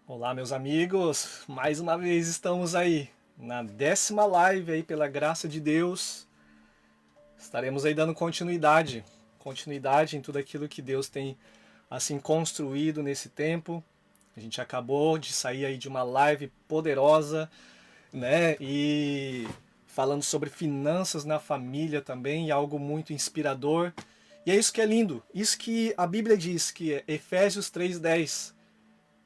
Olá, meus amigos. Mais uma vez estamos aí na 10ª live aí pela graça de Deus. Estaremos aí dando continuidade em tudo aquilo que Deus tem assim construído nesse tempo. A gente acabou de sair aí de uma live poderosa, né? E falando sobre finanças na família também, algo muito inspirador. E é isso que é lindo. Isso que a Bíblia diz, que é Efésios 3:10,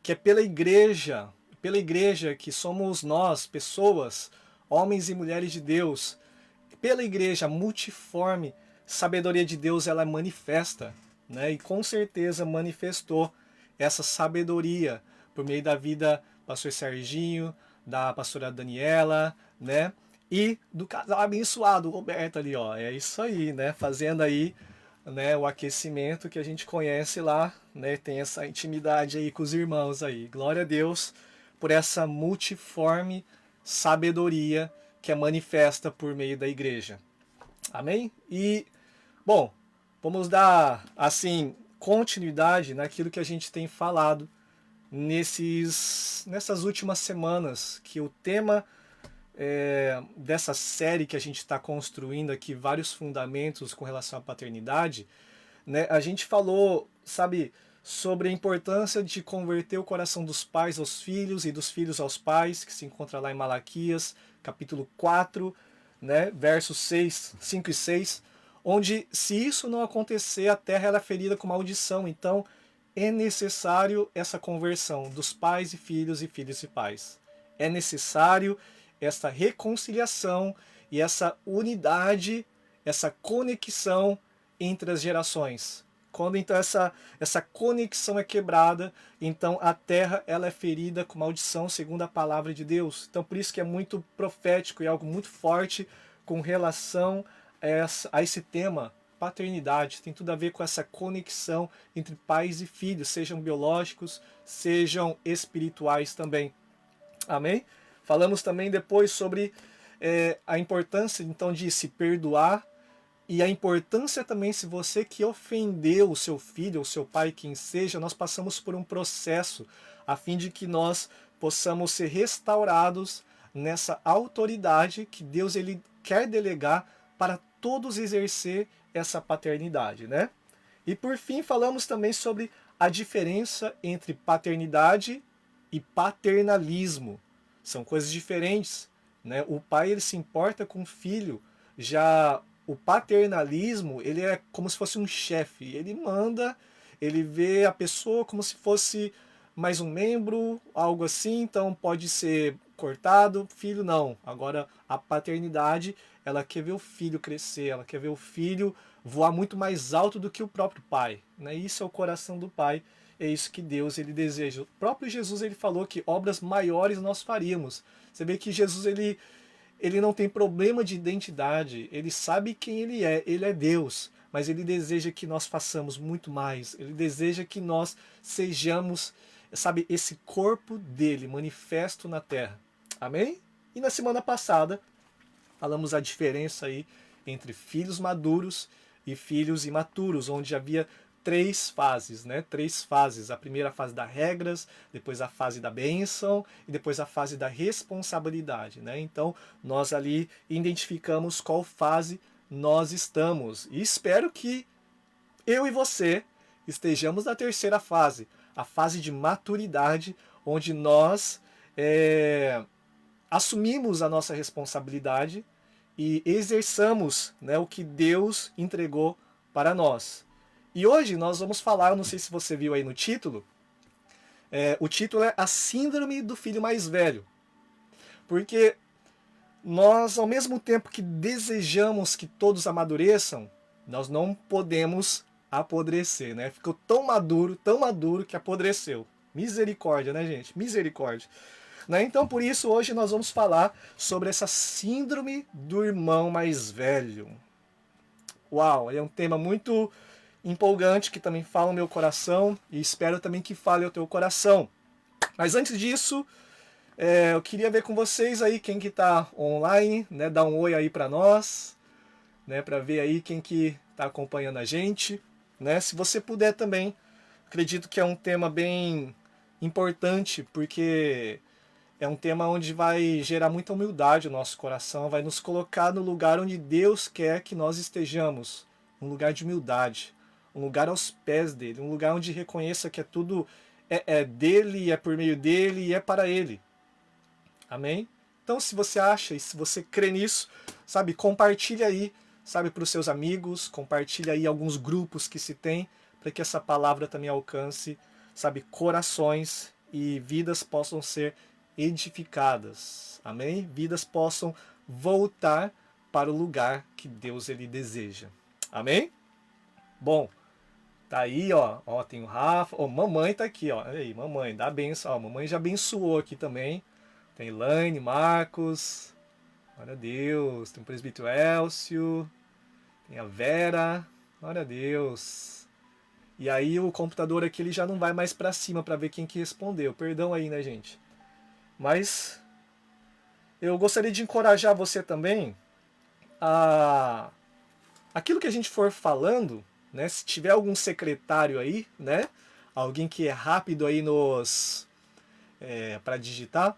que é pela igreja que somos nós, pessoas, homens e mulheres de Deus, pela igreja multiforme, sabedoria de Deus ela é manifesta, né? E com certeza manifestou essa sabedoria por meio da vida do pastor Serginho, da pastora Daniela, né? E do casal abençoado, o Roberto ali, ó. É isso aí, né? Fazendo aí, né, o aquecimento que a gente conhece lá, né? Tem essa intimidade aí com os irmãos aí. Glória a Deus por essa multiforme sabedoria que é manifesta por meio da igreja. Amém? E, bom, vamos dar, assim, continuidade naquilo que a gente tem falado nessas últimas semanas, que o tema dessa série que a gente está construindo aqui, vários fundamentos com relação à paternidade, né? A gente falou, sabe, sobre a importância de converter o coração dos pais aos filhos e dos filhos aos pais, que se encontra lá em Malaquias, capítulo 4, né, versos 5 e 6, onde se isso não acontecer, a terra ela é ferida com maldição. Então, é necessário essa conversão dos pais e filhos e pais. É necessário essa reconciliação e essa unidade, essa conexão entre as gerações. Quando então essa conexão é quebrada, então a terra ela é ferida com maldição segundo a palavra de Deus. Então por isso que é muito profético e algo muito forte com relação a esse tema paternidade. Tem tudo a ver com essa conexão entre pais e filhos, sejam biológicos, sejam espirituais também. Amém? Falamos também depois sobre a importância então de se perdoar e a importância também, se você que ofendeu o seu filho, ou seu pai, quem seja, nós passamos por um processo a fim de que nós possamos ser restaurados nessa autoridade que Deus ele quer delegar para todos exercer essa paternidade, né? E por fim, falamos também sobre a diferença entre paternidade e paternalismo. São coisas diferentes, né? O pai ele se importa com o filho, já o paternalismo, ele é como se fosse um chefe, ele manda, ele vê a pessoa como se fosse mais um membro, algo assim, então pode ser cortado, filho não. Agora a paternidade, ela quer ver o filho crescer, ela quer ver o filho voar muito mais alto do que o próprio pai, né? Isso é o coração do pai, é isso que Deus ele deseja. O próprio Jesus ele falou que obras maiores nós faríamos. Você vê que Jesus ele não tem problema de identidade, ele sabe quem ele é Deus, mas ele deseja que nós façamos muito mais, ele deseja que nós sejamos, sabe, esse corpo dele manifesto na terra. Amém? E na semana passada falamos a diferença aí entre filhos maduros e filhos imaturos, onde havia três fases, né? Três fases. A primeira fase das regras, depois a fase da bênção e depois a fase da responsabilidade, né? Então, nós ali identificamos qual fase nós estamos. E espero que eu e você estejamos na terceira fase, a fase de maturidade, onde nós assumimos a nossa responsabilidade e exerçamos, né, o que Deus entregou para nós. E hoje nós vamos falar, eu não sei se você viu aí no título, o título é A Síndrome do Filho Mais Velho. Porque nós, ao mesmo tempo que desejamos que todos amadureçam, nós não podemos apodrecer, né? Ficou tão maduro que apodreceu. Misericórdia, né, gente? Misericórdia. Né? Então, por isso, hoje nós vamos falar sobre essa síndrome do irmão mais velho. Uau, é um tema muito empolgante que também fala o meu coração e espero também que fale o teu coração. Mas antes disso, eu queria ver com vocês aí quem que tá online, né? Dá um oi aí para nós, né? Para ver aí quem que tá acompanhando a gente, né? Se você puder também, acredito que é um tema bem importante, porque é um tema onde vai gerar muita humildade no nosso coração, vai nos colocar no lugar onde Deus quer que nós estejamos, um lugar de humildade, um lugar aos pés dele, um lugar onde reconheça que é tudo é dele, é por meio dele e é para ele. Amém? Então, se você acha e se você crê nisso, sabe, compartilha aí, sabe, para os seus amigos, compartilha aí alguns grupos que se tem, para que essa palavra também alcance, sabe, corações e vidas possam ser edificadas. Amém? Vidas possam voltar para o lugar que Deus ele deseja. Amém? Bom, tá aí, ó, tem o Rafa, ó, mamãe tá aqui, ó. Aí, mamãe, dá benção, ó, mamãe já abençoou aqui também. Tem Elaine, Marcos, glória a Deus, tem o presbítero Elcio, tem a Vera, glória a Deus. E aí o computador aqui ele já não vai mais para cima para ver quem que respondeu. Perdão aí, né, gente? Mas eu gostaria de encorajar você também a aquilo que a gente for falando, né? Se tiver algum secretário aí, né? Alguém que é rápido aí nos para digitar,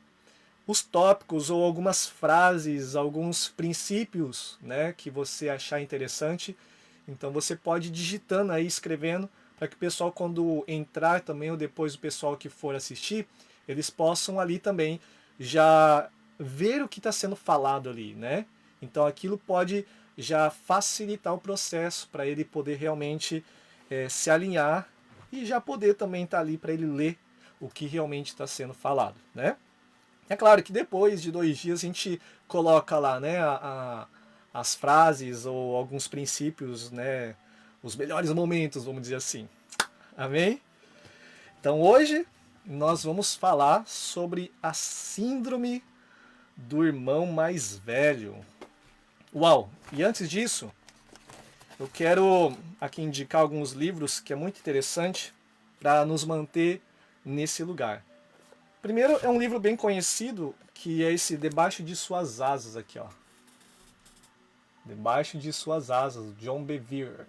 os tópicos ou algumas frases, alguns princípios, né, que você achar interessante. Então você pode ir digitando aí, escrevendo, para que o pessoal quando entrar também, ou depois o pessoal que for assistir, eles possam ali também já ver o que está sendo falado ali, né? Então aquilo pode já facilitar o processo para ele poder realmente se alinhar e já poder também estar ali para ele ler o que realmente está sendo falado, né? É claro que depois de 2 dias a gente coloca lá, né, as frases ou alguns princípios, né, os melhores momentos, vamos dizer assim. Amém? Então hoje nós vamos falar sobre a síndrome do irmão mais velho. Uau! E antes disso, eu quero aqui indicar alguns livros que é muito interessante para nos manter nesse lugar. Primeiro é um livro bem conhecido, que é esse Debaixo de Suas Asas aqui, ó. Debaixo de Suas Asas, John Bevere.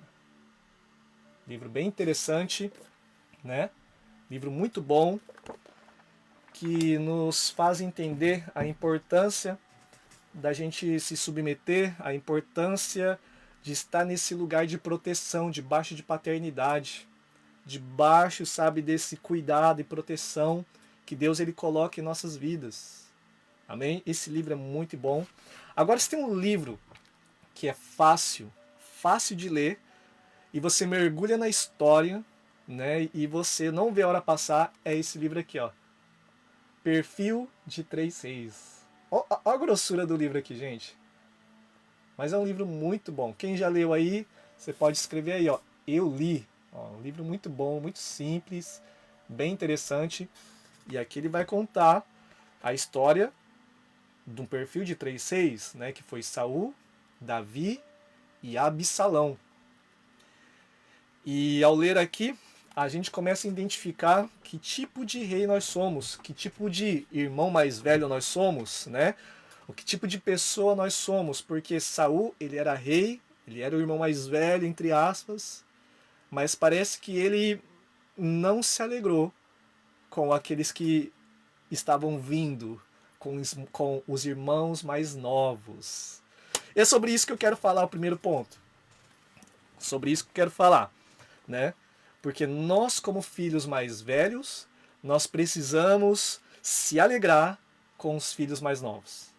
Livro bem interessante, né? Livro muito bom, que nos faz entender a importância da gente se submeter, a importância de estar nesse lugar de proteção, debaixo de paternidade, debaixo, sabe, desse cuidado e proteção que Deus ele coloca em nossas vidas. Amém? Esse livro é muito bom. Agora, se tem um livro que é fácil de ler, e você mergulha na história, né, e você não vê a hora passar, é esse livro aqui, ó. Perfil de 3 Ó a grossura do livro aqui, gente. Mas é um livro muito bom. Quem já leu aí, você pode escrever aí, ó. Eu li. Ó, um livro muito bom, muito simples, bem interessante. E aqui ele vai contar a história de um perfil de 3 né, que foi Saul, Davi e Absalão. E ao ler aqui, a gente começa a identificar que tipo de rei nós somos, que tipo de irmão mais velho nós somos, né? O que tipo de pessoa nós somos, porque Saul, ele era rei, ele era o irmão mais velho, entre aspas, mas parece que ele não se alegrou com aqueles que estavam vindo, com os irmãos mais novos. E é sobre isso que eu quero falar, o primeiro ponto. Sobre isso que eu quero falar, né? Porque nós, como filhos mais velhos, nós precisamos se alegrar com os filhos mais novos.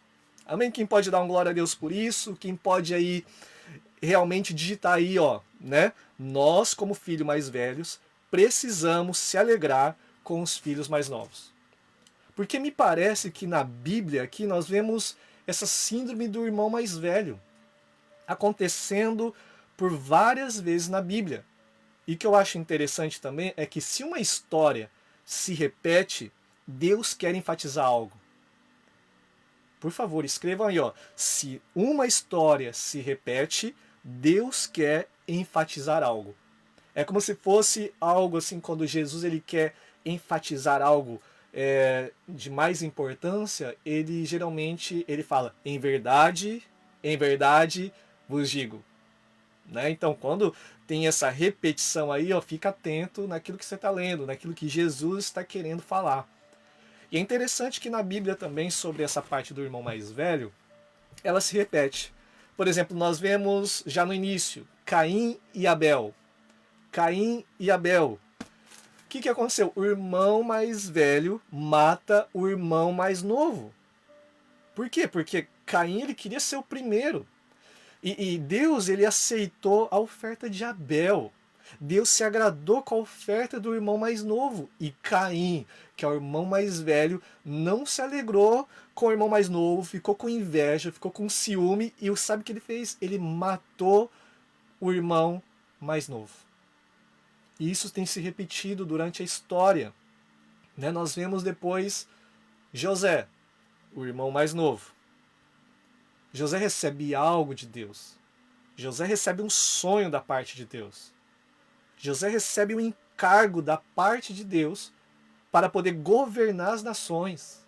Amém? Quem pode dar um glória a Deus por isso? Quem pode aí realmente digitar aí, ó, né? Nós, como filhos mais velhos, precisamos se alegrar com os filhos mais novos. Porque me parece que na Bíblia aqui nós vemos essa síndrome do irmão mais velho acontecendo por várias vezes na Bíblia. E o que eu acho interessante também é que se uma história se repete, Deus quer enfatizar algo. Por favor, escrevam aí, ó. Se uma história se repete, Deus quer enfatizar algo. É como se fosse algo assim, quando Jesus ele quer enfatizar algo de mais importância, ele geralmente ele fala, em verdade vos digo. né? Então, quando tem essa repetição aí, ó, fica atento naquilo que você está lendo, naquilo que Jesus está querendo falar. E é interessante que na Bíblia também, sobre essa parte do irmão mais velho, ela se repete. Por exemplo, nós vemos já no início, Caim e Abel. Caim e Abel. O que aconteceu? O irmão mais velho mata o irmão mais novo. Por quê? Porque Caim ele queria ser o primeiro. E Deus ele aceitou a oferta de Abel. Deus se agradou com a oferta do irmão mais novo. E Caim, que é o irmão mais velho, não se alegrou com o irmão mais novo, ficou com inveja, ficou com ciúme. E sabe o que ele fez? Ele matou o irmão mais novo. E isso tem se repetido durante a história. Né? Nós vemos depois José, o irmão mais novo. José recebe algo de Deus. José recebe um sonho da parte de Deus. José recebe um encargo da parte de Deus para poder governar as nações.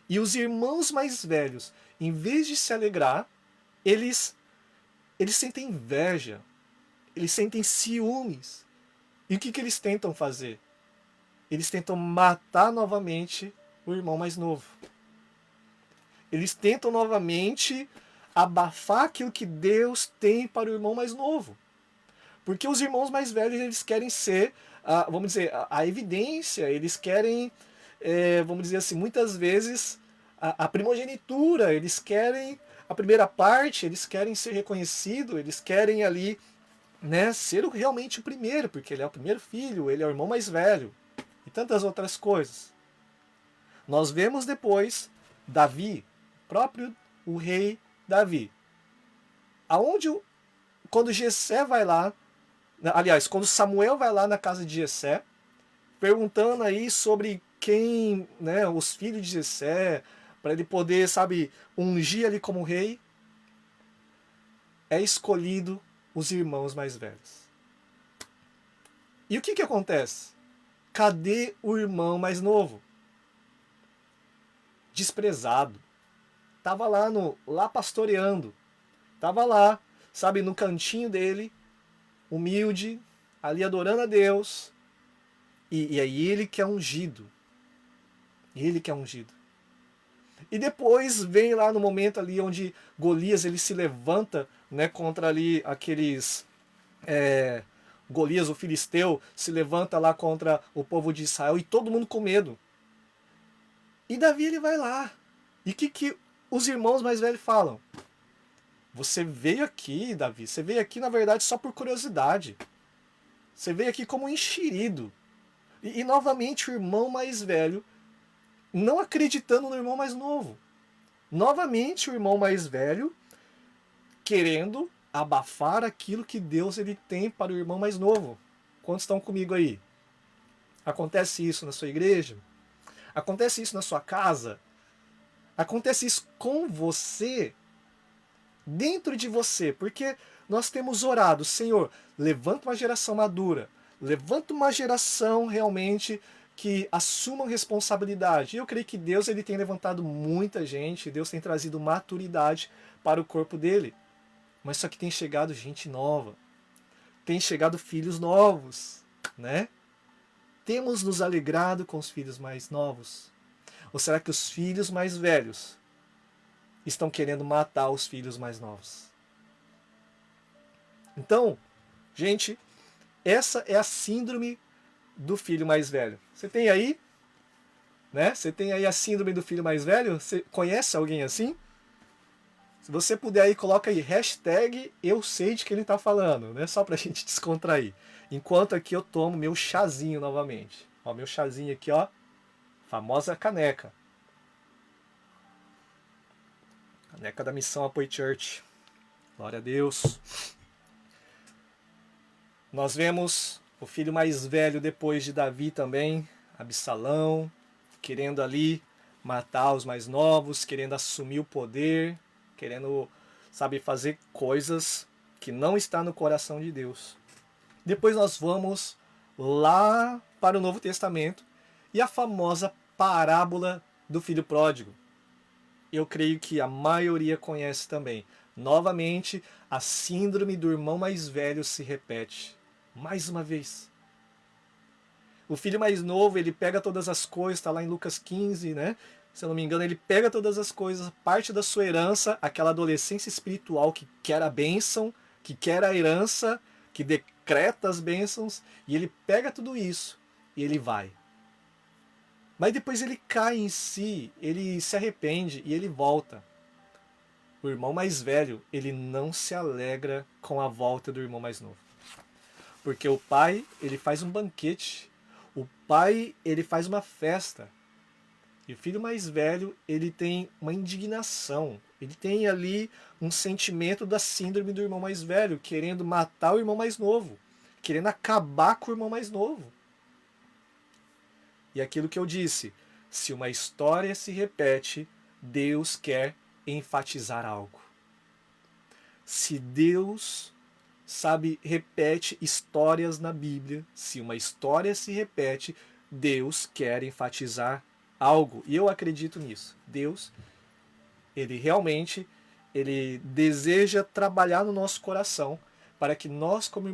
E os irmãos mais velhos, em vez de se alegrar, eles sentem inveja, eles sentem ciúmes. E o que eles tentam fazer? Eles tentam matar novamente o irmão mais novo. Eles tentam novamente abafar aquilo que Deus tem para o irmão mais novo. Porque os irmãos mais velhos, eles querem ser, vamos dizer, a evidência, eles querem, vamos dizer assim, muitas vezes, a primogenitura, eles querem a primeira parte, eles querem ser reconhecidos, eles querem ali, né, ser realmente o primeiro, porque ele é o primeiro filho, ele é o irmão mais velho, e tantas outras coisas. Nós vemos depois Davi, próprio o rei Davi, aonde quando Jessé vai lá, aliás, quando Samuel vai lá na casa de Jessé, perguntando aí sobre quem, né, os filhos de Jessé, para ele poder, sabe, ungir ali como rei, é escolhido os irmãos mais velhos. E o que acontece? Cadê o irmão mais novo? Desprezado. Tava lá pastoreando. Tava lá, sabe, no cantinho dele, humilde, ali adorando a Deus. E aí ele que é ungido. Ele que é ungido. E depois vem lá no momento ali onde Golias ele se levanta, né, contra ali aqueles... Golias, o filisteu, se levanta lá contra o povo de Israel e todo mundo com medo. E Davi ele vai lá. E o que os irmãos mais velhos falam? Você veio aqui, Davi, você veio aqui na verdade só por curiosidade. Você veio aqui como um enxerido. E novamente o irmão mais velho não acreditando no irmão mais novo. Novamente o irmão mais velho querendo abafar aquilo que Deus ele tem para o irmão mais novo. Quantos estão comigo aí? Acontece isso na sua igreja? Acontece isso na sua casa? Acontece isso com você? Dentro de você? Porque nós temos orado, Senhor, levanta uma geração madura, levanta uma geração realmente que assumam responsabilidade. E eu creio que Deus ele tem levantado muita gente, Deus tem trazido maturidade para o corpo dele. Mas só que tem chegado gente nova, tem chegado filhos novos, né? Temos nos alegrado com os filhos mais novos? Ou será que os filhos mais velhos estão querendo matar os filhos mais novos? Então, gente, essa é a síndrome do filho mais velho. Você tem aí, né? Você tem aí a síndrome do filho mais velho? Você conhece alguém assim? Se você puder aí, coloca aí hashtag eu sei de quem ele tá falando, né? Só pra gente descontrair. Enquanto aqui eu tomo meu chazinho novamente. Ó, meu chazinho aqui, ó. Famosa caneca. Caneca da Missão Apoio Church. Glória a Deus. Nós vemos o filho mais velho depois de Davi também, Absalão, querendo ali matar os mais novos, querendo assumir o poder, querendo, sabe, fazer coisas que não está no coração de Deus. Depois nós vamos lá para o Novo Testamento e a famosa parábola do filho pródigo. Eu creio que a maioria conhece também. Novamente, a síndrome do irmão mais velho se repete. Mais uma vez. O filho mais novo, ele pega todas as coisas, está lá em Lucas 15, né? Se eu não me engano, ele pega todas as coisas, parte da sua herança, aquela adolescência espiritual que quer a bênção, que quer a herança, que decreta as bênçãos, e ele pega tudo isso e ele vai. Mas depois ele cai em si, ele se arrepende e ele volta. O irmão mais velho, ele não se alegra com a volta do irmão mais novo. Porque o pai, ele faz um banquete. O pai, ele faz uma festa. E o filho mais velho, ele tem uma indignação. Ele tem ali um sentimento da síndrome do irmão mais velho, querendo matar o irmão mais novo, querendo acabar com o irmão mais novo. E aquilo que eu disse, se uma história se repete, Deus quer enfatizar algo. Se Deus, sabe, repete histórias na Bíblia, se uma história se repete, Deus quer enfatizar algo. E eu acredito nisso. Deus, ele realmente, ele deseja trabalhar no nosso coração para que nós, como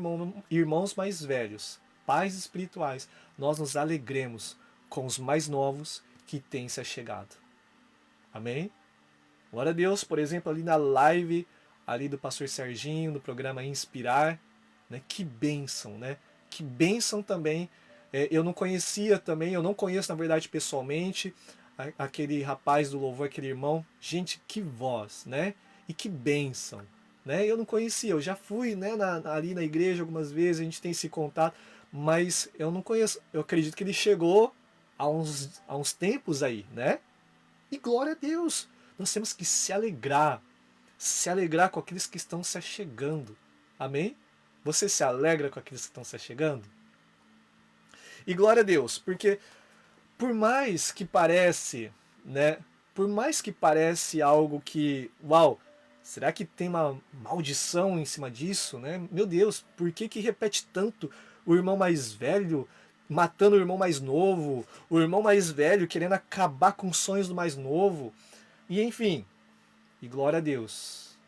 irmãos mais velhos, pais espirituais, nós nos alegremos com os mais novos que têm se achegado. Amém? Glória a Deus, por exemplo, ali na live ali do pastor Serginho, no programa Inspirar, né? Que bênção, né? Que bênção também. Eu não conhecia também, eu não conheço na verdade pessoalmente aquele rapaz do louvor, aquele irmão. Gente, que voz, né? E que bênção, né? Eu não conhecia, eu já fui, né, ali na igreja algumas vezes, a gente tem esse contato, mas eu não conheço. Eu acredito que ele chegou há uns tempos aí, né? E glória a Deus, nós temos que se alegrar com aqueles que estão se achegando. Amém? Você se alegra com aqueles que estão se achegando? E glória a Deus, porque por mais que parece, né? Por mais que parece algo que, uau, será que tem uma maldição em cima disso, né? Meu Deus, por que repete tanto o irmão mais velho matando o irmão mais novo, o irmão mais velho querendo acabar com os sonhos do mais novo? E enfim, e glória a Deus,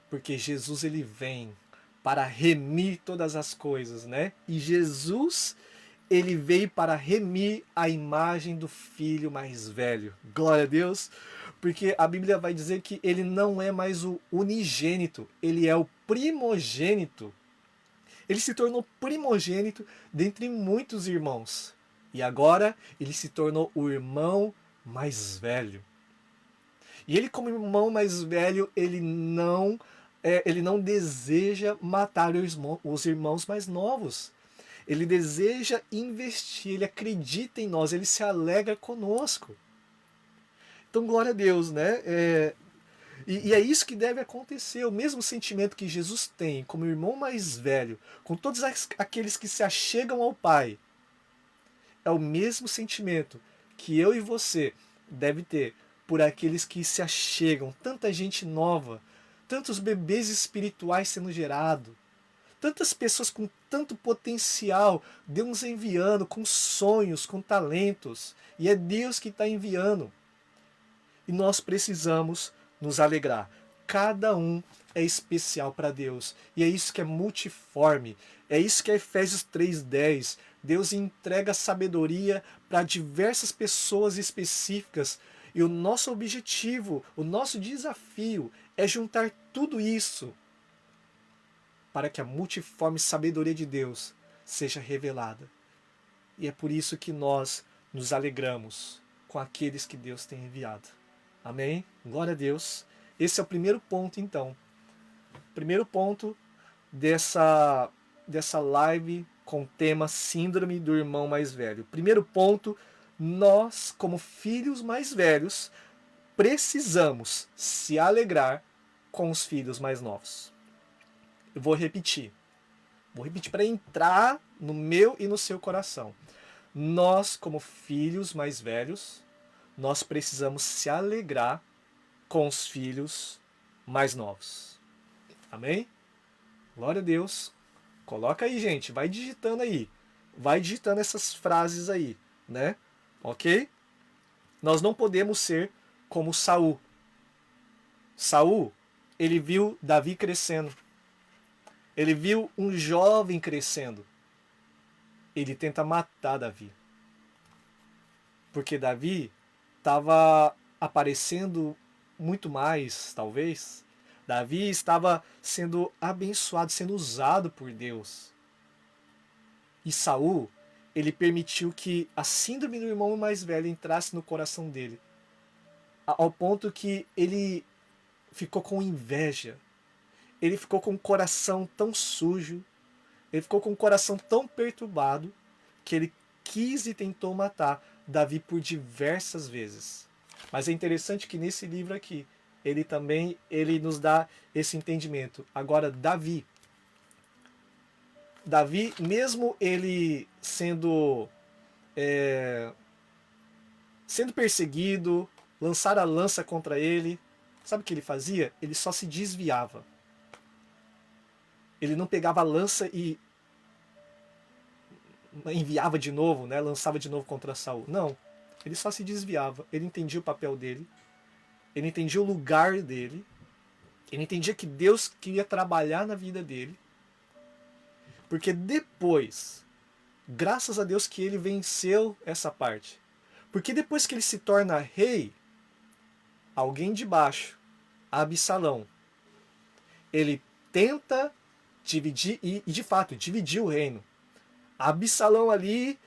porque Jesus ele vem para remir todas as coisas, né? E Jesus ele veio para remir a imagem do filho mais velho. Glória a Deus, porque a Bíblia vai dizer que ele não é mais o unigênito, ele é o primogênito. Ele se tornou primogênito dentre muitos irmãos. E agora ele se tornou o irmão mais velho. E ele, como irmão mais velho, ele não deseja matar os irmãos mais novos. Ele deseja investir, ele acredita em nós, ele se alegra conosco. Então, glória a Deus, né? E é isso que deve acontecer. O mesmo sentimento que Jesus tem como irmão mais velho, com todos aqueles que se achegam ao Pai, é o mesmo sentimento que eu e você deve ter por aqueles que se achegam. Tanta gente nova, tantos bebês espirituais sendo gerados, tantas pessoas com tanto potencial, Deus enviando, com sonhos, com talentos. E é Deus que está enviando. E nós precisamos nos alegrar. Cada um é especial para Deus. E é isso que é multiforme. É isso que é Efésios 3:10. Deus entrega sabedoria para diversas pessoas específicas. E o nosso objetivo, o nosso desafio é juntar tudo isso para que a multiforme sabedoria de Deus seja revelada. E é por isso que nós nos alegramos com aqueles que Deus tem enviado. Amém? Glória a Deus. Esse é o primeiro ponto, então. Primeiro ponto dessa live com o tema Síndrome do Irmão Mais Velho. Primeiro ponto, nós, como filhos mais velhos, precisamos se alegrar com os filhos mais novos. Eu vou repetir. Vou repetir para entrar no meu e no seu coração. Nós, como filhos mais velhos, nós precisamos se alegrar com os filhos mais novos. Amém? Glória a Deus. Coloca aí, gente. Vai digitando aí. Vai digitando essas frases aí, né? Ok? Nós não podemos ser como Saul. Saul, ele viu Davi crescendo. Ele viu um jovem crescendo. Ele tenta matar Davi. Porque Davi estava aparecendo muito mais, talvez. Davi estava sendo abençoado, sendo usado por Deus. E Saul, ele permitiu que a síndrome do irmão mais velho entrasse no coração dele. Ao ponto que ele ficou com inveja. Ele ficou com o coração tão sujo. Ele ficou com o coração tão perturbado que ele quis e tentou matar Davi por diversas vezes. Mas é interessante que nesse livro aqui, ele nos dá esse entendimento. Agora, Davi, mesmo ele sendo perseguido, lançaram a lança contra ele, sabe o que ele fazia? Ele só se desviava. Ele não pegava a lança e enviava de novo, né? Lançava de novo contra Saul. Não, ele só se desviava. Ele entendia o papel dele, ele entendia o lugar dele, ele entendia que Deus queria trabalhar na vida dele, porque depois, graças a Deus que ele venceu essa parte, porque depois que ele se torna rei, alguém de baixo, Absalão, ele tenta dividir, e de fato dividiu o reino. Absalão ali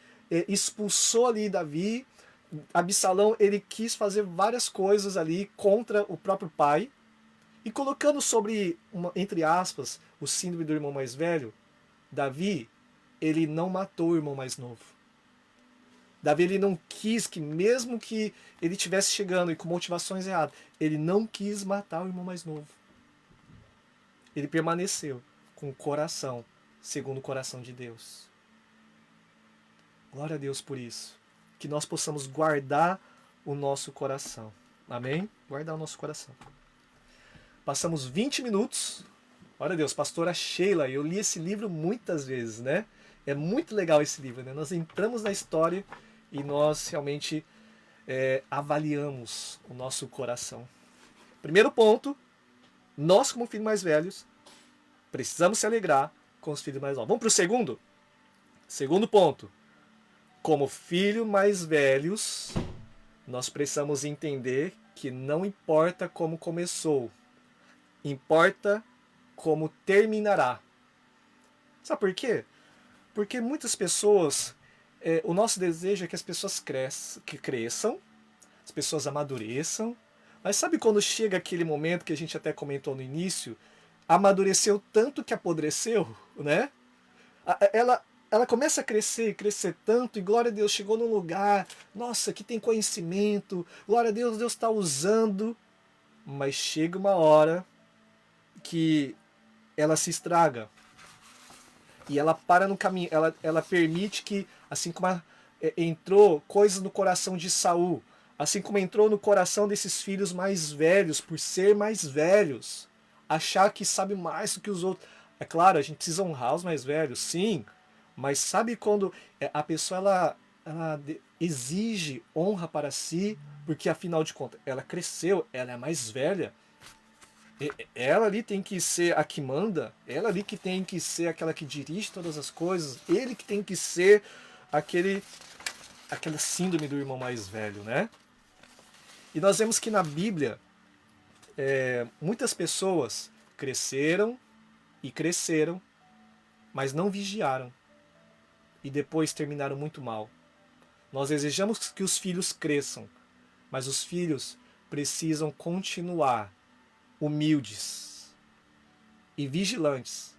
expulsou ali Davi. Absalão, ele quis fazer várias coisas ali contra o próprio pai, e colocando sobre, entre aspas, o síndrome do irmão mais velho, Davi, ele não matou o irmão mais novo. Davi, ele não quis que, mesmo que ele estivesse chegando e com motivações erradas, ele não quis matar o irmão mais novo. Ele permaneceu com o coração segundo o coração de Deus. Glória a Deus por isso. Que nós possamos guardar o nosso coração. Amém? Guardar o nosso coração. Passamos 20 minutos. Olha Deus, pastora Sheila, eu li esse livro muitas vezes, né? É muito legal esse livro, né? Nós entramos na história e nós realmente avaliamos o nosso coração. Primeiro ponto, nós como filhos mais velhos, precisamos se alegrar com os filhos mais novos. Vamos para o segundo? Segundo ponto. Como filhos mais velhos, nós precisamos entender que não importa como começou, importa como terminará. Sabe por quê? Porque muitas pessoas, o nosso desejo é que as pessoas cresçam, as pessoas amadureçam, mas sabe quando chega aquele momento que a gente até comentou no início, amadureceu tanto que apodreceu, né? Ela começa a crescer tanto, e glória a Deus, chegou num lugar, nossa, que tem conhecimento, glória a Deus, Deus está usando, mas chega uma hora que ela se estraga, e ela para no caminho, ela permite que, assim como entrou coisas no coração de Saul, assim como entrou no coração desses filhos mais velhos, por ser mais velhos, achar que sabe mais do que os outros. É claro, a gente precisa honrar os mais velhos, sim, mas sabe quando a pessoa ela exige honra para si, porque afinal de contas ela cresceu, ela é mais velha, ela ali tem que ser a que manda, ela ali que tem que ser aquela que dirige todas as coisas, ele que tem que ser aquela síndrome do irmão mais velho, né? E nós vemos que na Bíblia muitas pessoas cresceram e cresceram, mas não vigiaram, e depois terminaram muito mal. Nós desejamos que os filhos cresçam, mas os filhos precisam continuar humildes e vigilantes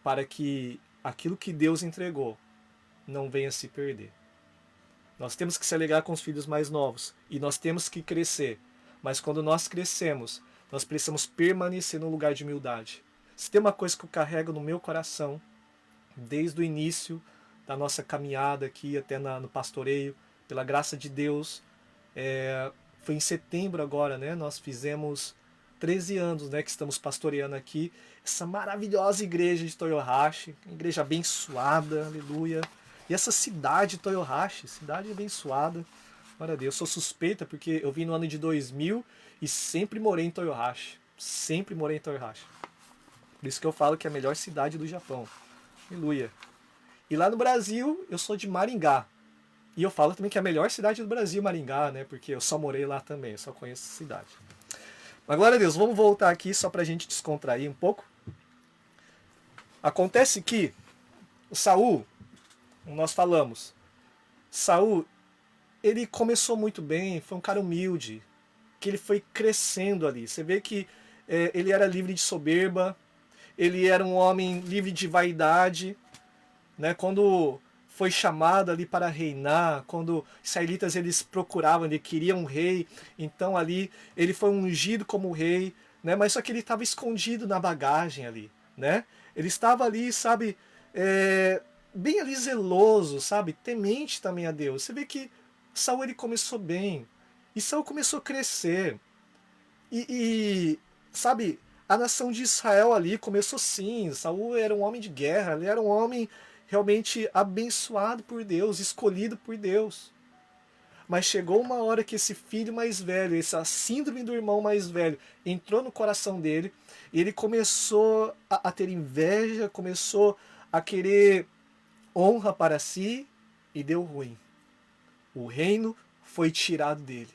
para que aquilo que Deus entregou não venha se perder. Nós temos que se alegrar com os filhos mais novos e nós temos que crescer, mas quando nós crescemos, nós precisamos permanecer no lugar de humildade. Se tem uma coisa que eu carrego no meu coração, desde o início da nossa caminhada aqui até no pastoreio, pela graça de Deus, foi em setembro agora, né? Nós fizemos 13 anos, né, que estamos pastoreando aqui essa maravilhosa igreja de Toyohashi, igreja abençoada, aleluia. E essa cidade de Toyohashi, cidade abençoada, glória a Deus. Eu sou suspeita porque eu vim no ano de 2000 e sempre morei em Toyohashi. Sempre morei em Toyohashi. Por isso que eu falo que é a melhor cidade do Japão. Aleluia. E lá no Brasil, eu sou de Maringá. E eu falo também que é a melhor cidade do Brasil, Maringá, né? Porque eu só morei lá também, eu só conheço essa cidade. Mas glória a Deus, vamos voltar aqui só pra gente descontrair um pouco. Acontece que o Saul, como nós falamos, Saul, ele começou muito bem, foi um cara humilde, que ele foi crescendo ali. Você vê que ele era livre de soberba, ele era um homem livre de vaidade, né? Quando foi chamado ali para reinar, quando os israelitas eles procuravam, ele queria um rei, então ali ele foi ungido como rei, né? Mas só que ele estava escondido na bagagem ali, né? Ele estava ali, sabe, bem ali zeloso, sabe, temente também a Deus. Você vê que Saul ele começou bem e Saul começou a crescer sabe, a nação de Israel ali começou sim. Saul era um homem de guerra, ele era um homem realmente abençoado por Deus, escolhido por Deus. Mas chegou uma hora que esse filho mais velho, essa síndrome do irmão mais velho, entrou no coração dele e ele começou a ter inveja, começou a querer honra para si e deu ruim. O reino foi tirado dele.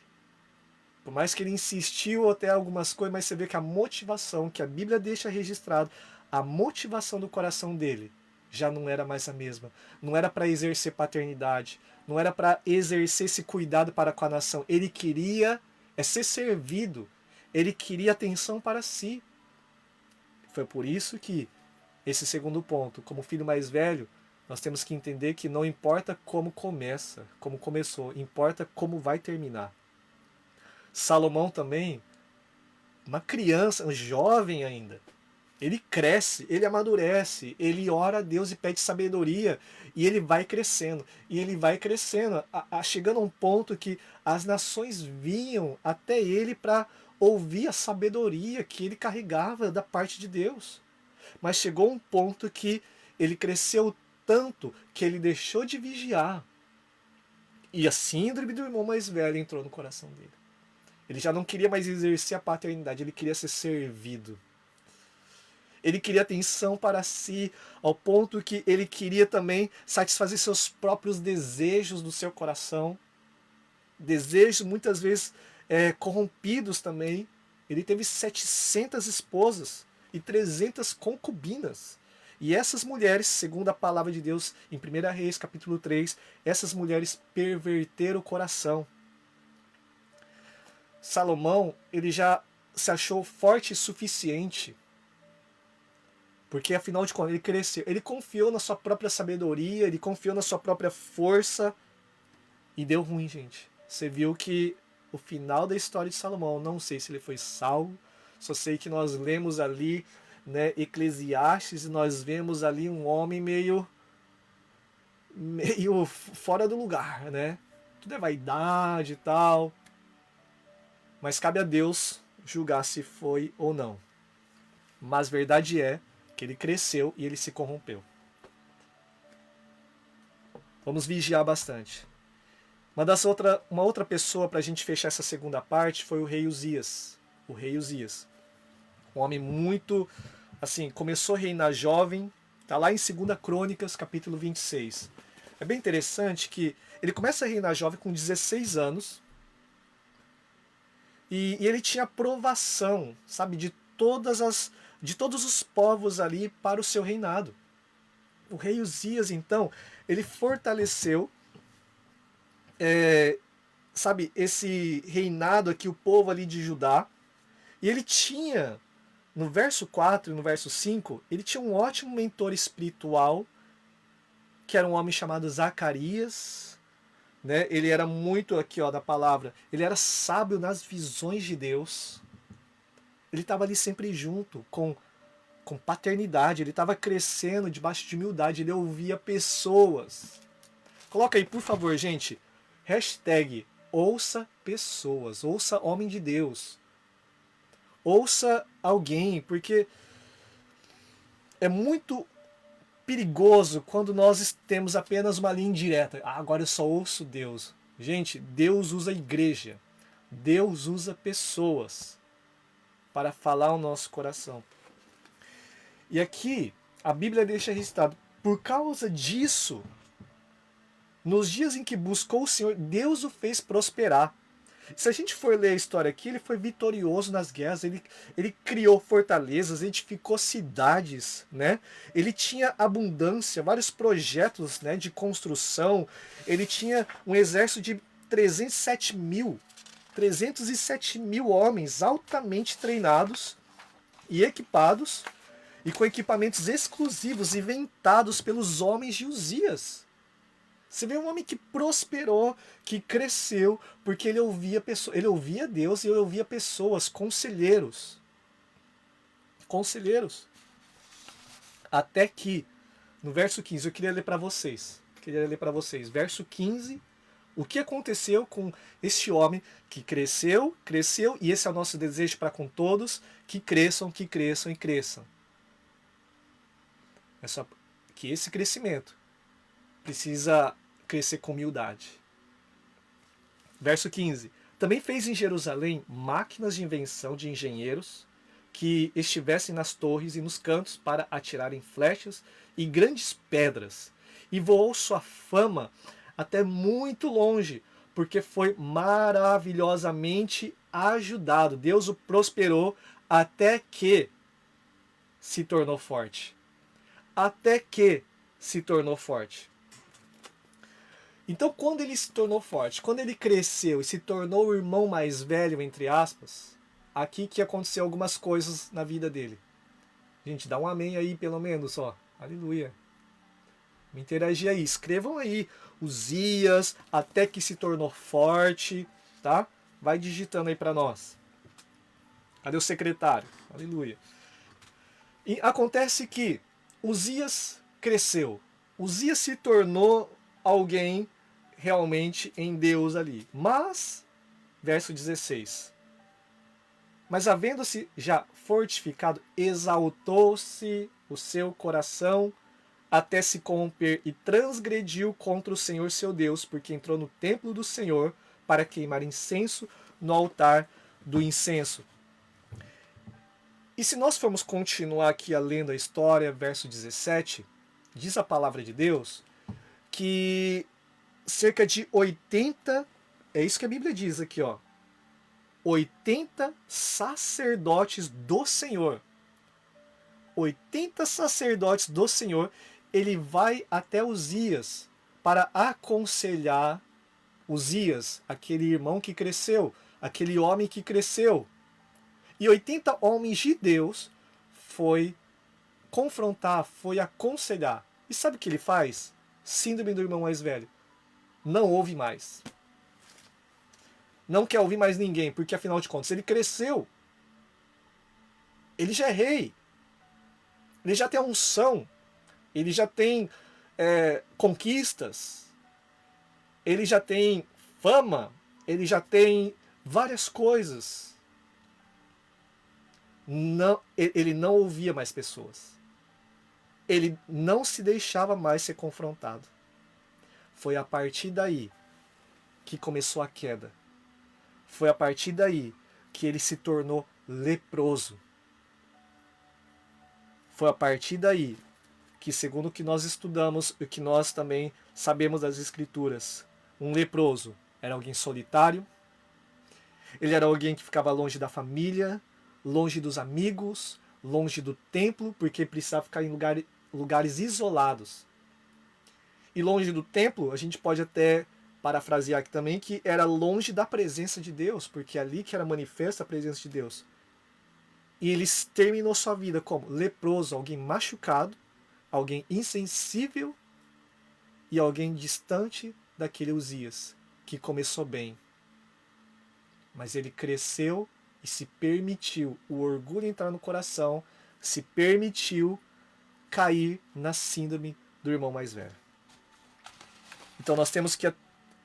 Por mais que ele insistiu até algumas coisas, mas você vê que a motivação, que a Bíblia deixa registrado, a motivação do coração dele já não era mais a mesma. Não era para exercer paternidade, não era para exercer esse cuidado para com a nação. Ele queria ser servido, ele queria atenção para si. Foi por isso que esse segundo ponto, como filho mais velho, nós temos que entender que não importa como começa, como começou, importa como vai terminar. Salomão também, uma criança, um jovem ainda, ele cresce, ele amadurece, ele ora a Deus e pede sabedoria, e ele vai crescendo, e ele vai crescendo, chegando a um ponto que as nações vinham até ele para ouvir a sabedoria que ele carregava da parte de Deus. Mas chegou um ponto que ele cresceu tanto que ele deixou de vigiar, e a síndrome do irmão mais velho entrou no coração dele. Ele já não queria mais exercer a paternidade, ele queria ser servido. Ele queria atenção para si, ao ponto que ele queria também satisfazer seus próprios desejos do seu coração. Desejos muitas vezes corrompidos também. Ele teve 700 esposas e 300 concubinas. E essas mulheres, segundo a palavra de Deus em 1 Reis capítulo 3, essas mulheres perverteram o coração. Salomão, ele já se achou forte o suficiente, porque afinal de contas ele cresceu, ele confiou na sua própria sabedoria, ele confiou na sua própria força e deu ruim, gente. Você viu que o final da história de Salomão, não sei se ele foi salvo, só sei que nós lemos ali, né, Eclesiastes, e nós vemos ali um homem meio fora do lugar, né? Tudo é vaidade e tal. Mas cabe a Deus julgar se foi ou não. Mas verdade é que ele cresceu e ele se corrompeu. Vamos vigiar bastante. Uma outra pessoa para a gente fechar essa segunda parte foi o rei Uzias. O rei Uzias. Um homem muito, assim, começou a reinar jovem. Está lá em 2 Crônicas, capítulo 26. É bem interessante que ele começa a reinar jovem com 16 anos. E ele tinha aprovação, sabe, de todos os povos ali para o seu reinado. O rei Uzias, então, ele fortaleceu, sabe, esse reinado aqui, o povo ali de Judá. E ele tinha, no verso 4 e no verso 5, ele tinha um ótimo mentor espiritual, que era um homem chamado Zacarias. Né? Ele era muito, aqui ó, da palavra, ele era sábio nas visões de Deus. Ele estava ali sempre junto, com paternidade, ele estava crescendo debaixo de humildade, ele ouvia pessoas. Coloca aí, por favor, gente, hashtag ouça pessoas, ouça homem de Deus. Ouça alguém, porque é muito perigoso quando nós temos apenas uma linha indireta. Agora eu só ouço Deus. Gente, Deus usa a igreja. Deus usa pessoas para falar ao nosso coração. E aqui a Bíblia deixa registrado, por causa disso, nos dias em que buscou o Senhor, Deus o fez prosperar. Se a gente for ler a história aqui, ele foi vitorioso nas guerras, ele criou fortalezas, edificou cidades, né? Ele tinha abundância, vários projetos, né, de construção. Ele tinha um exército de 307 mil homens altamente treinados e equipados, e com equipamentos exclusivos inventados pelos homens de Uzias. Você vê um homem que prosperou, que cresceu, porque ele ouvia Deus e ele ouvia pessoas, conselheiros. Conselheiros. Até que, no verso 15, eu queria ler para vocês. Verso 15, o que aconteceu com este homem que cresceu, e esse é o nosso desejo para com todos, que cresçam e cresçam. É só que esse crescimento precisa crescer com humildade. Verso 15. Também fez em Jerusalém máquinas de invenção de engenheiros que estivessem nas torres e nos cantos para atirarem flechas e grandes pedras. E voou sua fama até muito longe, porque foi maravilhosamente ajudado. Deus o prosperou até que se tornou forte. Então, quando ele se tornou forte, quando ele cresceu e se tornou o irmão mais velho, entre aspas, aqui que aconteceu algumas coisas na vida dele. Gente, dá um amém aí, pelo menos, ó. Aleluia. Me interagir aí. Escrevam aí. Uzias, até que se tornou forte, tá? Vai digitando aí para nós. Cadê o secretário? Aleluia. E acontece que Uzias cresceu. Uzias se tornou alguém realmente em Deus ali. Mas, verso 16. Mas havendo-se já fortificado, exaltou-se o seu coração até se corromper e transgrediu contra o Senhor seu Deus, porque entrou no templo do Senhor para queimar incenso no altar do incenso. E se nós formos continuar aqui lendo a história, verso 17, diz a palavra de Deus que cerca de 80, é isso que a Bíblia diz aqui, ó, 80 sacerdotes do Senhor. 80 sacerdotes do Senhor, ele vai até Uzias para aconselhar Uzias, aquele irmão que cresceu, aquele homem que cresceu. E 80 homens de Deus foi confrontar, foi aconselhar. E sabe o que ele faz? Síndrome do irmão mais velho. Não ouve mais. Não quer ouvir mais ninguém, porque afinal de contas ele cresceu. Ele já é rei. Ele já tem a unção. Ele já tem conquistas. Ele já tem fama. Ele já tem várias coisas. Não, ele não ouvia mais pessoas. Ele não se deixava mais ser confrontado. Foi a partir daí que começou a queda. Foi a partir daí que ele se tornou leproso. Foi a partir daí que, segundo o que nós estudamos e que nós também sabemos das Escrituras, um leproso era alguém solitário, ele era alguém que ficava longe da família, longe dos amigos, longe do templo, porque precisava ficar em lugares isolados. E longe do templo, a gente pode até parafrasear aqui também, que era longe da presença de Deus, porque é ali que era manifesta a presença de Deus. E ele terminou sua vida como leproso, alguém machucado, alguém insensível e alguém distante daquele Uzias, que começou bem. Mas ele cresceu e se permitiu o orgulho entrar no coração, se permitiu cair na síndrome do irmão mais velho. Então nós temos que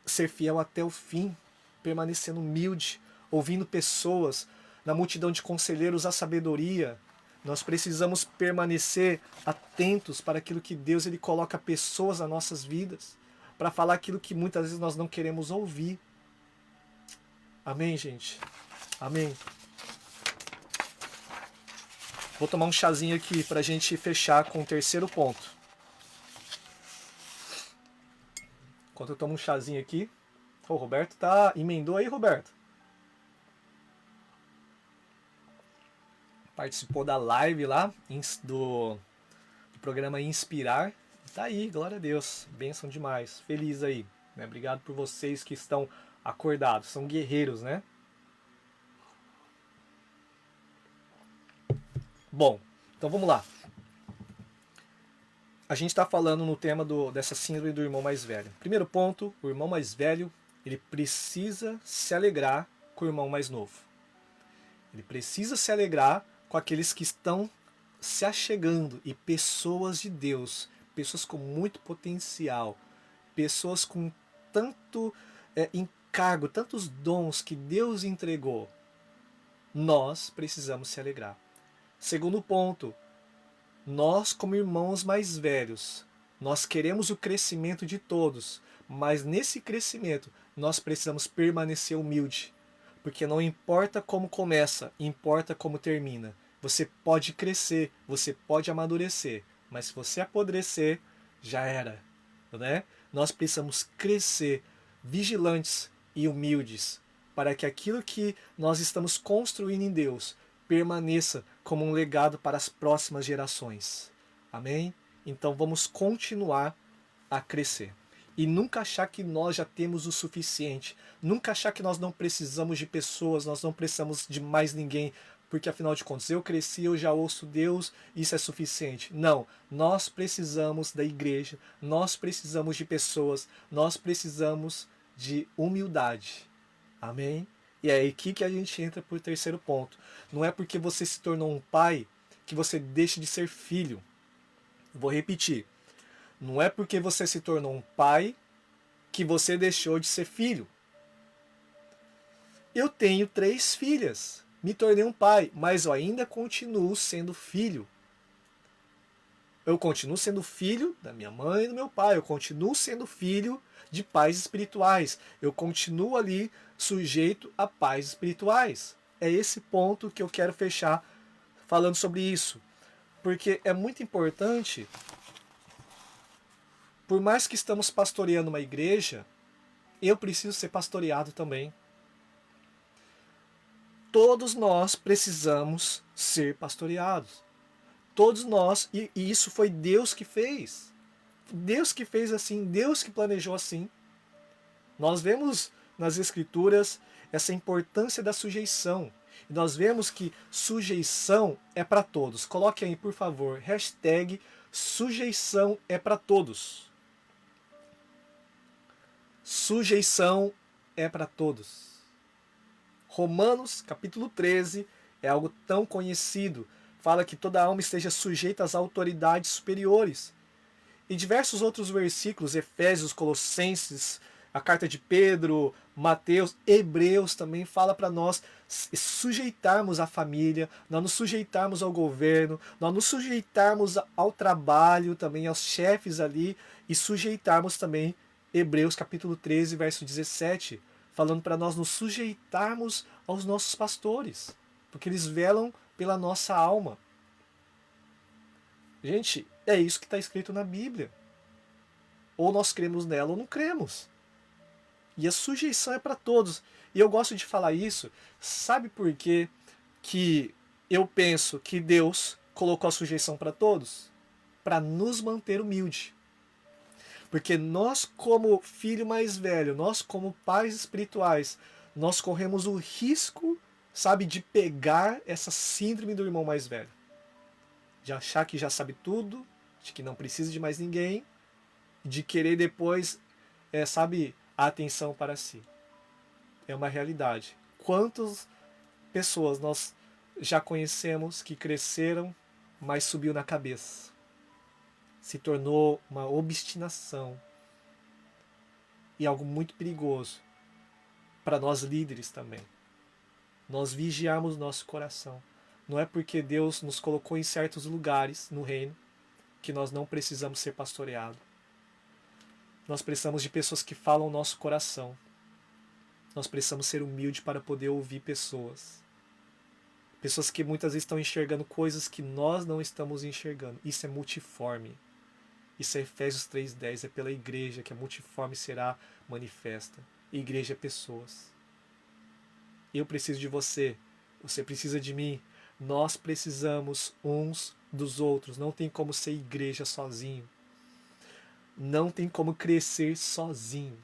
ser fiel até o fim, permanecendo humilde, ouvindo pessoas, na multidão de conselheiros a sabedoria. Nós precisamos permanecer atentos para aquilo que Deus ele coloca pessoas nas nossas vidas, para falar aquilo que muitas vezes nós não queremos ouvir. Amém, gente? Amém. Vou tomar um chazinho aqui para a gente fechar com o terceiro ponto. Enquanto eu tomo um chazinho aqui. O Roberto emendou aí, Roberto. Participou da live lá do programa Inspirar. Tá aí, glória a Deus. Bênção demais. Feliz aí. Né? Obrigado por vocês que estão acordados. São guerreiros, né? Bom, então vamos lá. A gente está falando no tema dessa síndrome do irmão mais velho. Primeiro ponto, o irmão mais velho, ele precisa se alegrar com o irmão mais novo. Ele precisa se alegrar com aqueles que estão se achegando e pessoas de Deus, pessoas com muito potencial, pessoas com tanto encargo, tantos dons que Deus entregou. Nós precisamos se alegrar. Segundo ponto, nós como irmãos mais velhos, nós queremos o crescimento de todos, mas nesse crescimento nós precisamos permanecer humilde, porque não importa como começa, importa como termina. Você pode crescer, você pode amadurecer, mas se você apodrecer, já era, né? Nós precisamos crescer vigilantes e humildes para que aquilo que nós estamos construindo em Deus permaneça como um legado para as próximas gerações. Amém? Então vamos continuar a crescer. E nunca achar que nós já temos o suficiente. Nunca achar que nós não precisamos de pessoas, nós não precisamos de mais ninguém, porque afinal de contas eu cresci, eu já ouço Deus, isso é suficiente. Não, nós precisamos da igreja, nós precisamos de pessoas, nós precisamos de humildade. Amém? E é aqui que a gente entra por terceiro ponto. Não é porque você se tornou um pai que você deixa de ser filho. Vou repetir. Não é porque você se tornou um pai que você deixou de ser filho. Eu tenho 3 filhas. Me tornei um pai, mas eu ainda continuo sendo filho. Eu continuo sendo filho da minha mãe e do meu pai. Eu continuo sendo filho de pais espirituais. Eu continuo ali sujeito a pais espirituais. É esse ponto que eu quero fechar falando sobre isso. Porque é muito importante, por mais que estamos pastoreando uma igreja, eu preciso ser pastoreado também. Todos nós precisamos ser pastoreados. Todos nós, e isso foi Deus que fez. Deus que fez assim, Deus que planejou assim. Nós vemos nas Escrituras essa importância da sujeição. E nós vemos que sujeição é para todos. Coloque aí, por favor, hashtag sujeição é para todos. Sujeição é para todos. Romanos, capítulo 13, é algo tão conhecido. Fala que toda alma esteja sujeita às autoridades superiores. E diversos outros versículos, Efésios, Colossenses, a carta de Pedro, Mateus, Hebreus também fala para nós sujeitarmos a família, nós nos sujeitarmos ao governo, nós nos sujeitarmos ao trabalho, também aos chefes ali, e sujeitarmos também Hebreus capítulo 13, verso 17, falando para nós nos sujeitarmos aos nossos pastores, porque eles velam pela nossa alma. Gente, é isso que está escrito na Bíblia. Ou nós cremos nela ou não cremos. E a sujeição é para todos. E eu gosto de falar isso, sabe por quê que eu penso que Deus colocou a sujeição para todos? Para nos manter humilde. Porque nós, como filho mais velho, nós, como pais espirituais, nós corremos o risco, sabe, de pegar essa síndrome do irmão mais velho. De achar que já sabe tudo, de que não precisa de mais ninguém, de querer depois, sabe, a atenção para si. É uma realidade. Quantas pessoas nós já conhecemos que cresceram, mas subiu na cabeça? Se tornou uma obstinação e algo muito perigoso para nós líderes também. Nós vigiarmos nosso coração. Não é porque Deus nos colocou em certos lugares no reino que nós não precisamos ser pastoreados. Nós precisamos de pessoas que falam o nosso coração. Nós precisamos ser humildes para poder ouvir pessoas. Pessoas que muitas vezes estão enxergando coisas que nós não estamos enxergando. Isso é multiforme. Isso é Efésios 3:10. É pela igreja que a multiforme será manifesta. Igreja é pessoas. Eu preciso de você. Você precisa de mim. Nós precisamos uns dos outros. Não tem como ser igreja sozinho. Não tem como crescer sozinho.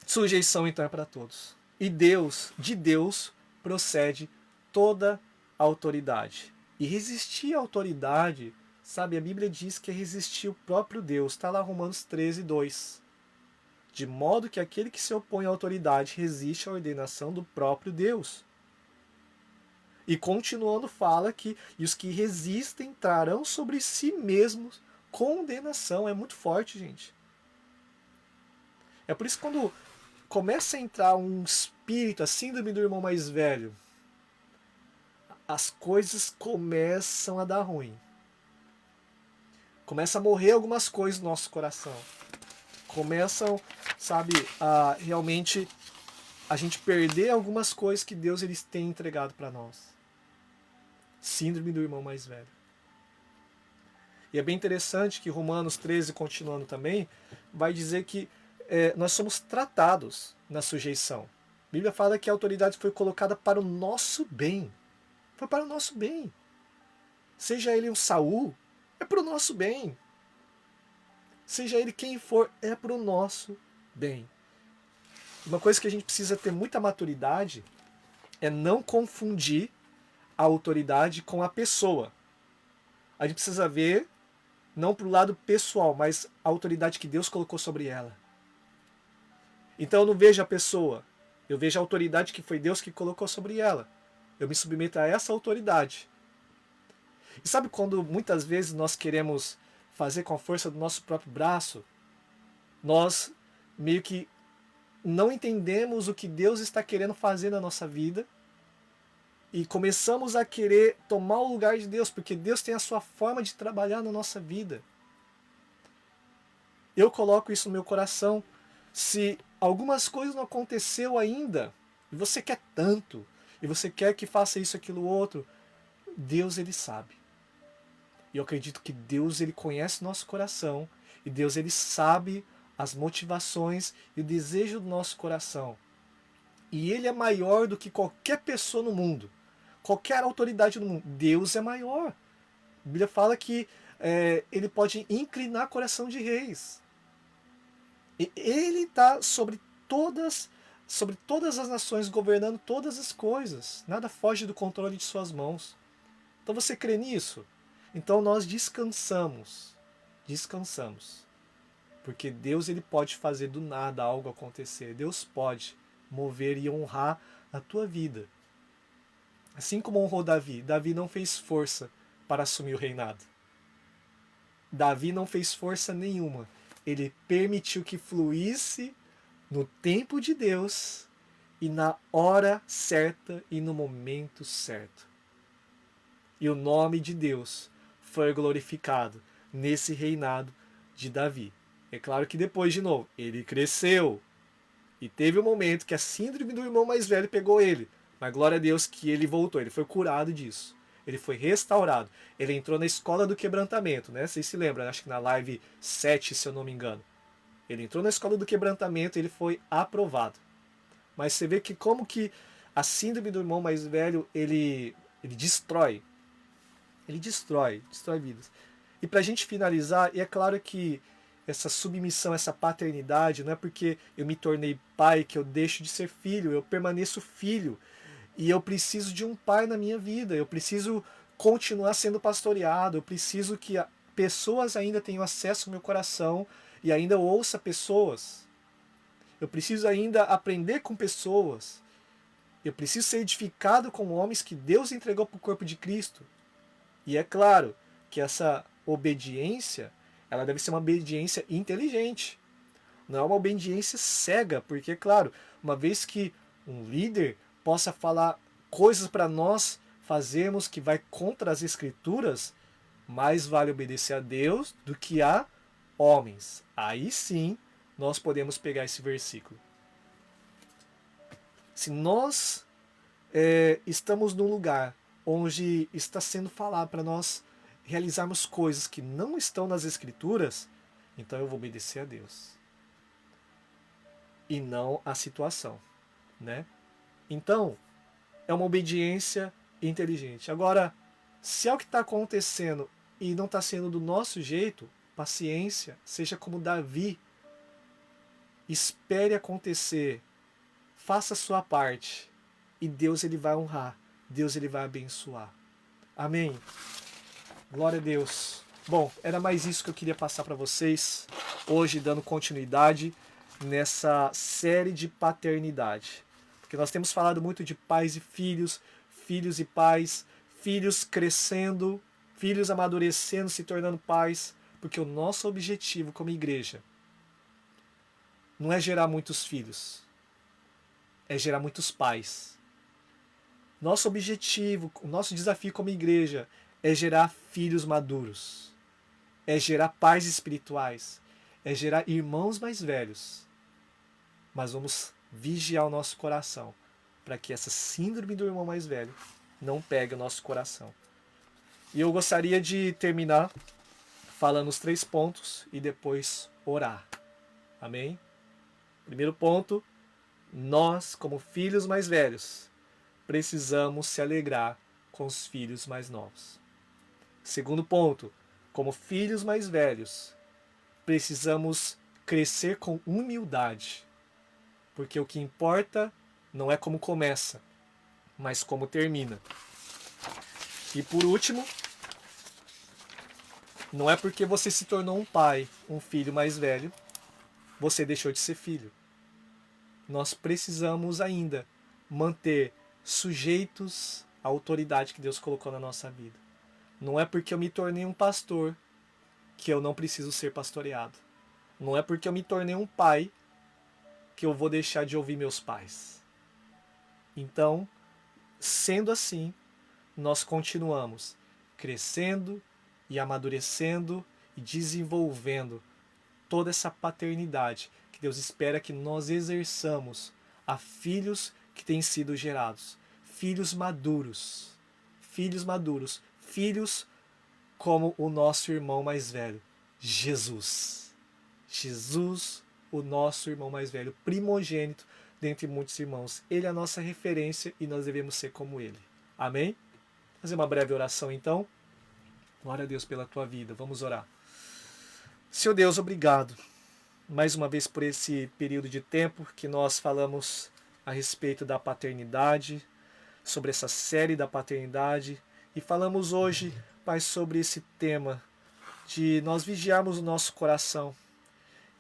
Sujeição então é para todos. E de Deus procede toda a autoridade. E resistir à autoridade, sabe, a Bíblia diz que é resistir o próprio Deus. Está lá Romanos 13:2. De modo que aquele que se opõe à autoridade resiste à ordenação do próprio Deus. E continuando fala que e os que resistem trarão sobre si mesmos condenação. É muito forte, gente. É por isso que quando começa a entrar um espírito, a síndrome do irmão mais velho, as coisas começam a dar ruim. Começa a morrer algumas coisas no nosso coração. Começam, sabe, a realmente a gente perder algumas coisas que Deus ele tem entregado para nós. Síndrome do irmão mais velho. E é bem interessante que Romanos 13, continuando também, vai dizer que nós somos tratados na sujeição. A Bíblia fala que a autoridade foi colocada para o nosso bem. Foi para o nosso bem. Seja ele um Saul, é para o nosso bem. Seja ele quem for, é para o nosso bem. Uma coisa que a gente precisa ter muita maturidade é não confundir a autoridade com a pessoa. A gente precisa ver, não para o lado pessoal, mas a autoridade que Deus colocou sobre ela. Então eu não vejo a pessoa, eu vejo a autoridade que foi Deus que colocou sobre ela. Eu me submeto a essa autoridade. E sabe quando muitas vezes nós queremos fazer com a força do nosso próprio braço, nós meio que não entendemos o que Deus está querendo fazer na nossa vida e começamos a querer tomar o lugar de Deus, porque Deus tem a sua forma de trabalhar na nossa vida. Eu coloco isso no meu coração. Se algumas coisas não aconteceu ainda, e você quer tanto, e você quer que faça isso, aquilo, outro, Deus ele sabe. E eu acredito que Deus ele conhece nosso coração, e Deus ele sabe as motivações e o desejo do nosso coração. E ele é maior do que qualquer pessoa no mundo, qualquer autoridade no mundo. Deus é maior. A Bíblia fala que ele pode inclinar o coração de reis. E ele está sobre todas as nações, governando todas as coisas. Nada foge do controle de suas mãos. Então você crê nisso? Então nós descansamos. Descansamos. Porque Deus ele pode fazer do nada algo acontecer. Deus pode mover e honrar a tua vida. Assim como honrou Davi. Davi não fez força para assumir o reinado. Davi não fez força nenhuma. Ele permitiu que fluísse no tempo de Deus e na hora certa e no momento certo. E o nome de Deus foi glorificado nesse reinado de Davi. É claro que depois, de novo, ele cresceu. E teve um momento que a síndrome do irmão mais velho pegou ele. Mas glória a Deus que ele voltou, ele foi curado disso. Ele foi restaurado. Ele entrou na escola do quebrantamento, né? Vocês se lembram, acho que na live 7, se eu não me engano. Ele entrou na escola do quebrantamento e ele foi aprovado. Mas você vê que como que a síndrome do irmão mais velho, ele destrói. Ele destrói vidas. E pra gente finalizar, e é claro que essa submissão, essa paternidade, não é porque eu me tornei pai que eu deixo de ser filho, eu permaneço filho. E eu preciso de um pai na minha vida, eu preciso continuar sendo pastoreado, eu preciso que pessoas ainda tenham acesso ao meu coração e ainda eu ouça pessoas. Eu preciso ainda aprender com pessoas. Eu preciso ser edificado com homens que Deus entregou para o corpo de Cristo. E é claro que essa obediência, ela deve ser uma obediência inteligente. Não é uma obediência cega, porque, claro, uma vez que um líder possa falar coisas para nós fazermos que vai contra as Escrituras, mais vale obedecer a Deus do que a homens. Aí sim nós podemos pegar esse versículo. Se nós estamos num lugar onde está sendo falado para nós realizarmos coisas que não estão nas Escrituras, então eu vou obedecer a Deus e não à situação, né? Então, é uma obediência inteligente. Agora, se é o que está acontecendo e não está sendo do nosso jeito, paciência, seja como Davi, espere acontecer, faça a sua parte e Deus ele vai honrar, Deus ele vai abençoar. Amém. Glória a Deus. Bom, era mais isso que eu queria passar para vocês hoje, dando continuidade nessa série de paternidade. Porque nós temos falado muito de pais e filhos, filhos e pais, filhos crescendo, filhos amadurecendo, se tornando pais, porque o nosso objetivo como igreja não é gerar muitos filhos, é gerar muitos pais. Nosso objetivo, o nosso desafio como igreja é gerar filhos maduros, é gerar pais espirituais, é gerar irmãos mais velhos. Mas vamos vigiar o nosso coração para que essa síndrome do irmão mais velho não pegue o nosso coração. E eu gostaria de terminar falando os 3 pontos e depois orar. Amém? Primeiro ponto, nós, como filhos mais velhos, precisamos se alegrar com os filhos mais novos. Segundo ponto, como filhos mais velhos, precisamos crescer com humildade, porque o que importa não é como começa, mas como termina. E por último, não é porque você se tornou um pai, um filho mais velho, você deixou de ser filho. Nós precisamos ainda manter sujeitos à autoridade que Deus colocou na nossa vida. Não é porque eu me tornei um pastor que eu não preciso ser pastoreado. Não é porque eu me tornei um pai que eu vou deixar de ouvir meus pais. Então, sendo assim, nós continuamos crescendo e amadurecendo e desenvolvendo toda essa paternidade que Deus espera que nós exerçamos a filhos que têm sido gerados. Filhos maduros. Filhos maduros. Filhos como o nosso irmão mais velho, Jesus. Jesus, o nosso irmão mais velho, primogênito dentre muitos irmãos. Ele é a nossa referência e nós devemos ser como ele. Amém? Vou fazer uma breve oração então. Glória a Deus pela tua vida. Vamos orar. Senhor Deus, obrigado mais uma vez por esse período de tempo que nós falamos a respeito da paternidade, sobre essa série da paternidade, e falamos hoje, Pai, sobre esse tema de nós vigiarmos o nosso coração.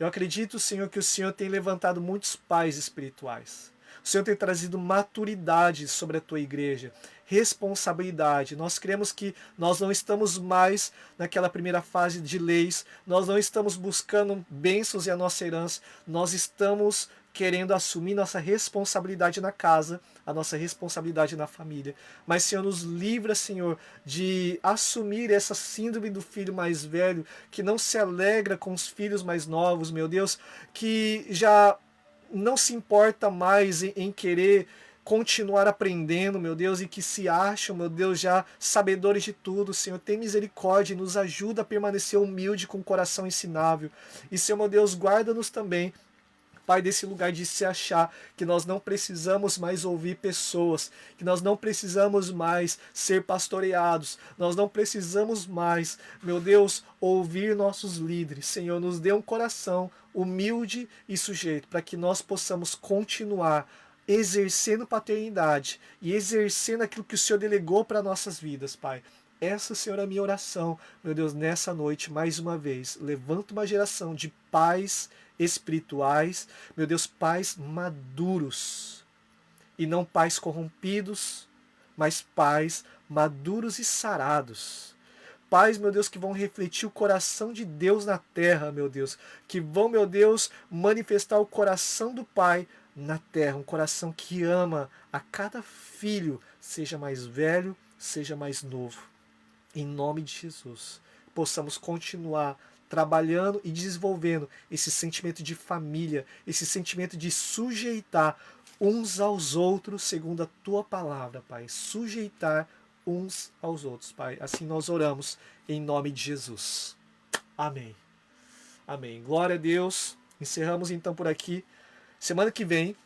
Eu acredito, Senhor, que o Senhor tem levantado muitos pais espirituais. O Senhor tem trazido maturidade sobre a tua igreja, responsabilidade. Nós cremos que nós não estamos mais naquela primeira fase de leis, nós não estamos buscando bênçãos e a nossa herança, nós estamos querendo assumir nossa responsabilidade na casa, a nossa responsabilidade na família. Mas, Senhor, nos livra, Senhor, de assumir essa síndrome do filho mais velho, que não se alegra com os filhos mais novos, meu Deus, que já não se importa mais em querer continuar aprendendo, meu Deus, e que se acham, meu Deus, já sabedores de tudo. Senhor, tem misericórdia e nos ajuda a permanecer humilde com o coração ensinável. E, Senhor, meu Deus, guarda-nos também, Pai, desse lugar de se achar, que nós não precisamos mais ouvir pessoas, que nós não precisamos mais ser pastoreados, nós não precisamos mais, meu Deus, ouvir nossos líderes. Senhor, nos dê um coração humilde e sujeito, para que nós possamos continuar exercendo paternidade e exercendo aquilo que o Senhor delegou para nossas vidas, Pai. Essa, Senhor, é a minha oração, meu Deus, nessa noite, mais uma vez. Levanta uma geração de pais espirituais, meu Deus, pais maduros. E não pais corrompidos, mas pais maduros e sarados. Pais, meu Deus, que vão refletir o coração de Deus na terra, meu Deus. Que vão, meu Deus, manifestar o coração do Pai na terra. Um coração que ama a cada filho, seja mais velho, seja mais novo. Em nome de Jesus, possamos continuar trabalhando e desenvolvendo esse sentimento de família, esse sentimento de sujeitar uns aos outros segundo a tua palavra, Pai. Sujeitar uns aos outros, Pai. Assim nós oramos em nome de Jesus. Amém. Amém. Glória a Deus. Encerramos então por aqui. Semana que vem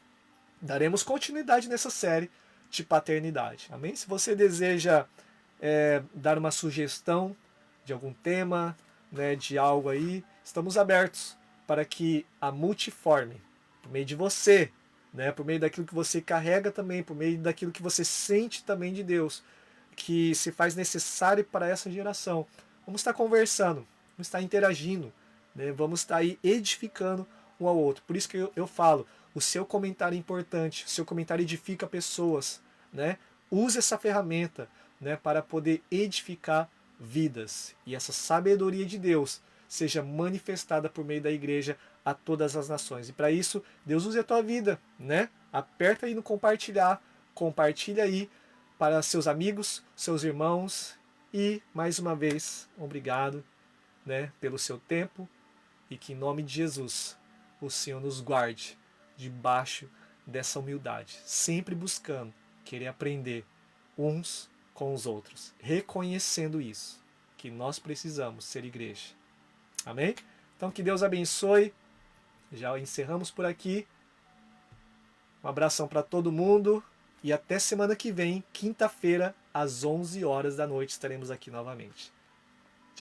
daremos continuidade nessa série de paternidade. Amém? Se você deseja dar uma sugestão de algum tema, né, de algo aí, estamos abertos para que a Multiforme, por meio de você, né, por meio daquilo que você carrega também, por meio daquilo que você sente também de Deus, que se faz necessário para essa geração, vamos estar conversando, vamos estar interagindo, né, vamos estar aí edificando um ao outro. Por isso que eu falo, o seu comentário é importante, o seu comentário edifica pessoas, né? Use essa ferramenta, né, para poder edificar vidas. E essa sabedoria de Deus seja manifestada por meio da igreja a todas as nações. E para isso, Deus use a tua vida, né? Aperta aí no compartilhar, compartilha aí para seus amigos, seus irmãos e mais uma vez, obrigado, né, pelo seu tempo e que em nome de Jesus o Senhor nos guarde debaixo dessa humildade, sempre buscando querer aprender uns com os outros, reconhecendo isso, que nós precisamos ser igreja. Amém? Então que Deus abençoe. Já encerramos por aqui. Um abração para todo mundo e até semana que vem, quinta-feira, às 11 horas da noite, estaremos aqui novamente.